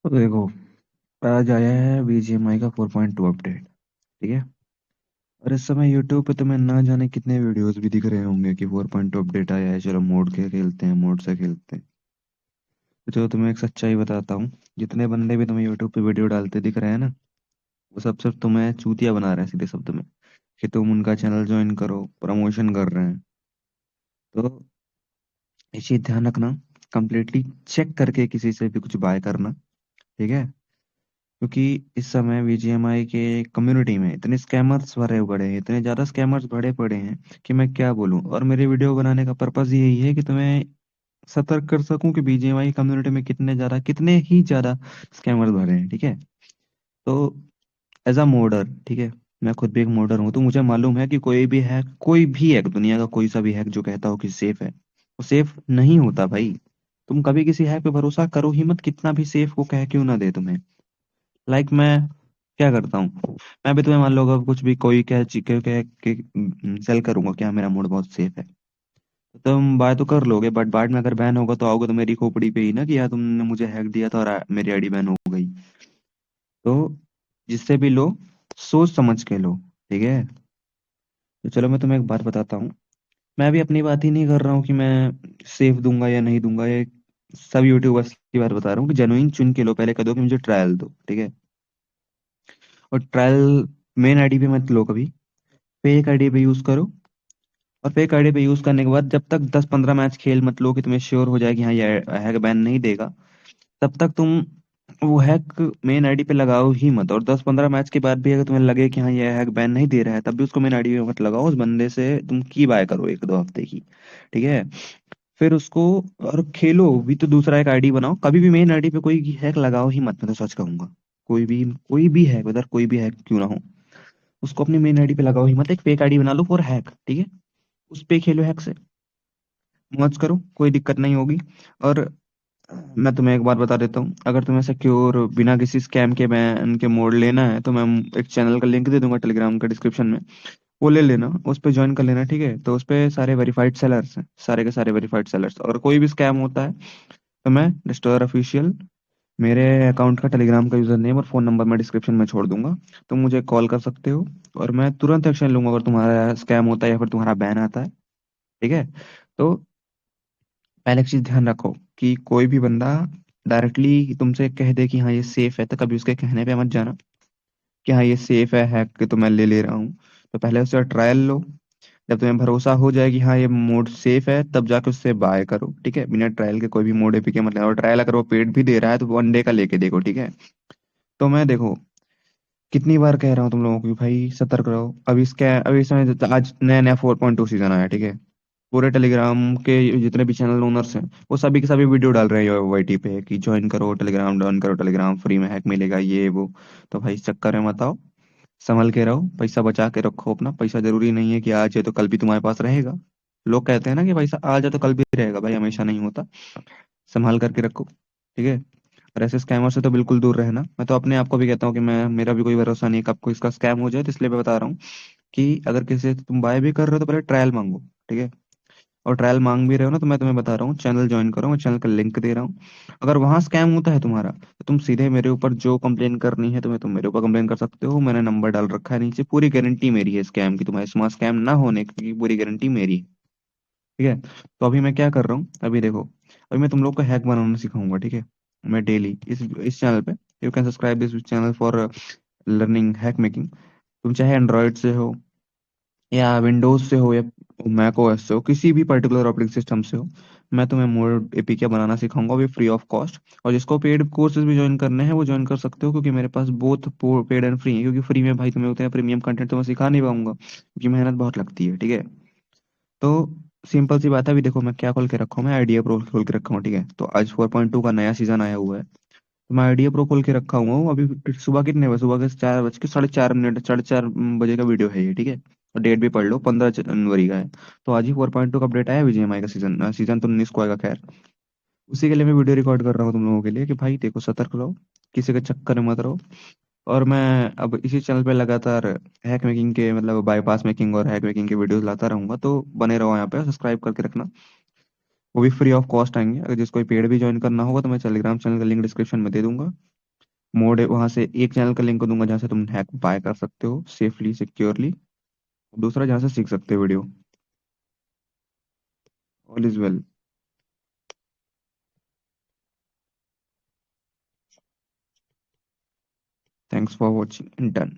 तो देखो, आज आया है बीजीएमआई का 4.2 अपडेट। ठीक है। और इस समय यूट्यूब पे तुम्हें ना जाने कितने वीडियोस भी दिख रहे होंगे कि 4.2 अपडेट आया है, चलो मोड के खेलते हैं, मोड से खेलते हैं। तो चलो तुम्हें एक सच्चाई बताता हूँ। जितने बंदे भी तुम्हें यूट्यूब पे वीडियो डालते दिख रहे हैं ना, वो सब सिर्फ तुम्हें चूतिया बना रहे हैं, सीधे शब्द में, कि तुम उनका चैनल ज्वाइन करो, प्रमोशन कर रहे हैं। तो ये चीज ध्यान रखना, कंप्लीटली चेक करके किसी से भी कुछ बाय करना। ठीक है। क्योंकि इस समय बीजीएमआई के कम्युनिटी में इतने स्कैमर्स भरे पड़े हैं, इतने ज्यादा स्कैमर्स भरे पड़े हैं कि मैं क्या बोलूं। और मेरे वीडियो बनाने का पर्पस यही है कि तुम्हें सतर्क कर सकूं कि बीजीएमआई कम्युनिटी में कितने ही ज्यादा स्कैमर्स भरे हैं। ठीक है। तो एज अ मोडर, ठीक है, मैं खुद भी एक मोडर हूं, तो मुझे मालूम है कि कोई भी हैक दुनिया का कोई सा भी हैक जो कहता हो कि सेफ है, वो सेफ नहीं होता भाई। तुम कभी किसी हैक पे भरोसा करो ही मत, कितना भी सेफ वो कह क्यों ना दे तुम्हें। मैं क्या करता हूँ, मैं भी तुम्हें मान लो अगर कुछ भी कोई कह कह कह के सेल करूंगा क्या मेरा मूड बहुत सेफ है, तो तुम बाय तो कर लोगे, बट बाद में अगर बैन होगा तो आओगे तो मेरी खोपड़ी पे ही ना कि यार तुमने मुझे हैक दिया था और मेरी आईडी बैन हो गई। तो जिससे भी लो, सोच समझ के लो। ठीक है। तो चलो मैं तुम्हें एक बात बताता हूँ। मैं भी अपनी बात ही नहीं कर रहा हूँ कि मैं सेफ दूंगा या नहीं दूंगा, ये सब यूट्यूबर्स की बात बता रहा हूँ कि जेन्युइन चुन के लो, पहले कह दो कि मुझे ट्रायल दो। ठीक है। और ट्रायल मेन आईडी पे मत लो कभी, फेक आईडी पे यूज करो। और फेक आईडी पे यूज करने के बाद जब तक 10-15 मैच खेल मत लो कि तुम्हें श्योर हो जाए कि हाँ ये हैक बैन नहीं देगा, तब तक तुम वो हैक मेन आईडी पे लगाओ ही मत। और 10-15 मैच के बाद भी अगर तुम्हें लगे कि हाँ ये हैक बैन नहीं दे रहा है, तब भी उसको मेन आईडी पे मत लगाओ, उस बंदे से तुम की बाय करो 1-2 हफ्ते की। ठीक है। फिर उसको और खेलो भी, तो दूसरा एक आईडी बनाओ, कभी भी मेन आईडी पे कोई हैक लगाओ ही मत, मैं तो सच कहूंगा। कोई भी हैक, उधर कोई भी हैक क्यों ना हो, उसको अपनी मेन आईडी पे लगाओ ही मत, एक फेक आईडी बना लो फॉर हैक। ठीक है। उस पे खेलो हैक से, मौज करो, कोई दिक्कत नहीं होगी। और मैं तुम्हें एक बात बता देता हूँ, अगर तुम्हें सिक्योर बिना किसी स्कैम के बैन के मोड लेना है तो मैं एक चैनल का लिंक दे दूंगा टेलीग्राम का डिस्क्रिप्शन में, वो ले लेना, उस पे ज्वाइन कर लेना। ठीक है। तो उस पे सारे वेरीफाइड सेलर्स हैं, सारे के सारे वेरीफाइड सेलर्स। अगर कोई भी स्कैम होता है तो मैं डिस्टोर ऑफिशियल, मेरे अकाउंट का टेलीग्राम का यूजर नेम और फोन नंबर मैं डिस्क्रिप्शन में छोड़ दूंगा, तुम मुझे कॉल कर सकते हो और मैं तुरंत एक्शन लूंगा अगर तुम्हारा स्कैम होता है या फिर तुम्हारा बैन आता है। ठीक है। तो पहले एक चीज ध्यान रखो कि कोई भी बंदा डायरेक्टली तुमसे कह दे कि हाँ ये सेफ है, तो कभी उसके कहने पे मत जाना कि हाँ ये सेफ है हैक तो मैं ले ले रहा हूँ। तो पहले उसका ट्रायल लो, जब तुम्हें भरोसा हो जाए कि हाँ ये मोड सेफ है, तब जाके उससे बाय करो। ठीक है। बिना ट्रायल के कोई भी मोड एपीके मतलब, और ट्रायल अगर वो पेड भी दे रहा है तो 1 डे का लेके देखो। ठीक है। तो मैं देखो कितनी बार कह रहा हूँ तुम लोगों को कि भाई सतर्क रहो। अभी इस समय आज नया नया 4.2 सीजन आया। ठीक है। पूरे टेलीग्राम के जितने भी चैनल ओनर्स हैं वो सभी के सभी वीडियो डाल रहे हैं वाईटी पे कि ज्वाइन करो टेलीग्राम, ज्वाइन करो टेलीग्राम, फ्री में हैक मिलेगा ये वो। तो भाई इस चक्कर में मत आओ, संभल के रहो, पैसा बचा के रखो अपना। पैसा जरूरी नहीं है कि आज है तो कल भी तुम्हारे पास रहेगा। लोग कहते हैं ना कि पैसा आज है तो कल भी रहेगा, भाई हमेशा नहीं होता। संभाल करके रखो। ठीक है। और ऐसे स्कैमर से तो बिल्कुल दूर रहना। मैं तो अपने आप को भी कहता हूँ कि मैं, मेरा भी कोई भरोसा नहीं है कब को इसका स्कैम हो जाए, तो इसलिए मैं बता रहा हूँ कि अगर किसी से तुम बाय भी कर रहे हो तो पहले ट्रायल मांगो। ठीक है। और ट्रायल मांग भी रहे हो ना, तो मैं तुम्हें बता रहा हूँ चैनल ज्वाइन करो, मैं चैनल का लिंक दे रहा हूँ। अगर वहां स्कैम होता है तुम्हारा, तो तुम सीधे मेरे ऊपर जो कंप्लेन करनी है तुम्हें, तुम मेरे ऊपर कंप्लेन कर सकते हो, मैंने नंबर डाल रखा है नीचे, पूरी गारंटी मेरी है स्कैम की, तुम्हारे वहां स्कैम ना होने की पूरी गारंटी मेरी है। ठीक है। तो अभी मैं क्या कर रहा हूँ, अभी देखो, अभी मैं तुम लोग को हैक बनाना सिखाऊंगा। ठीक है। मैं डेली इस चैनल पे, you can subscribe this channel for learning hack making. तुम चाहे एंड्रॉयड से हो या विंडोज से हो या मैक ओएस से हो, किसी भी पर्टिकुलर ऑपरेटिंग सिस्टम से हो, मैं तुम्हें मोड एपीके बनाना सिखाऊंगा, भी फ्री ऑफ कॉस्ट। और जिसको पेड कोर्सेज भी ज्वाइन करने हैं वो ज्वाइन कर सकते हो, क्योंकि मेरे पास बोथ पेड एंड फ्री है। क्योंकि फ्री में भाई तुम्हें उतना प्रीमियम कंटेंट तो मैं सिखा नहीं पाऊंगा, क्योंकि मेहनत बहुत लगती है। ठीक है। तो सिंपल सी बात है, अभी देखो मैं क्या खोल के रखा हूँ, मैं आइडिया प्रो खोल के रखा हूँ। ठीक है। तो आज 4.2 का नया सीजन आया हुआ है, तो मैं आइडिया प्रो खोल के रखा हुआ हूँ अभी। सुबह कितने बजे, सुबह के 4:04, 4:30 बजे का वीडियो है ये। ठीक है। और डेट भी पढ़ लो, 15 जनवरी का है। तो आज ही 4.2 का अपडेट आया बीजीएमआई का, सीजन सीजन तो 19 को आएगा खैर। उसी के लिए मैं वीडियो रिकॉर्ड कर रहा हूँ तुम लोगों के लिए कि भाई देखो सतर्क रहो, किसी के चक्कर में मत रहो। और मैं अब इसी चैनल पे लगातार हैक मेकिंग के मतलब बाईपास मेकिंग और हैक मेकिंग के वीडियोस लाता रहूंगा, तो बने रहो यहाँ पे, सब्सक्राइब करके रखना। वो भी फ्री ऑफ कॉस्ट आएंगे। अगर जिसको पेड भी ज्वाइन करना होगा तो मैं टेलीग्राम चैनल का लिंक डिस्क्रिप्शन में दे दूंगा। मोड है, वहां से एक चैनल का लिंक दूंगा जहां से तुम हैक बाय कर सकते हो सेफली सिक्योरली। दूसरा जहां से सीख सकते हो video. All is well. Thanks for watching. Done.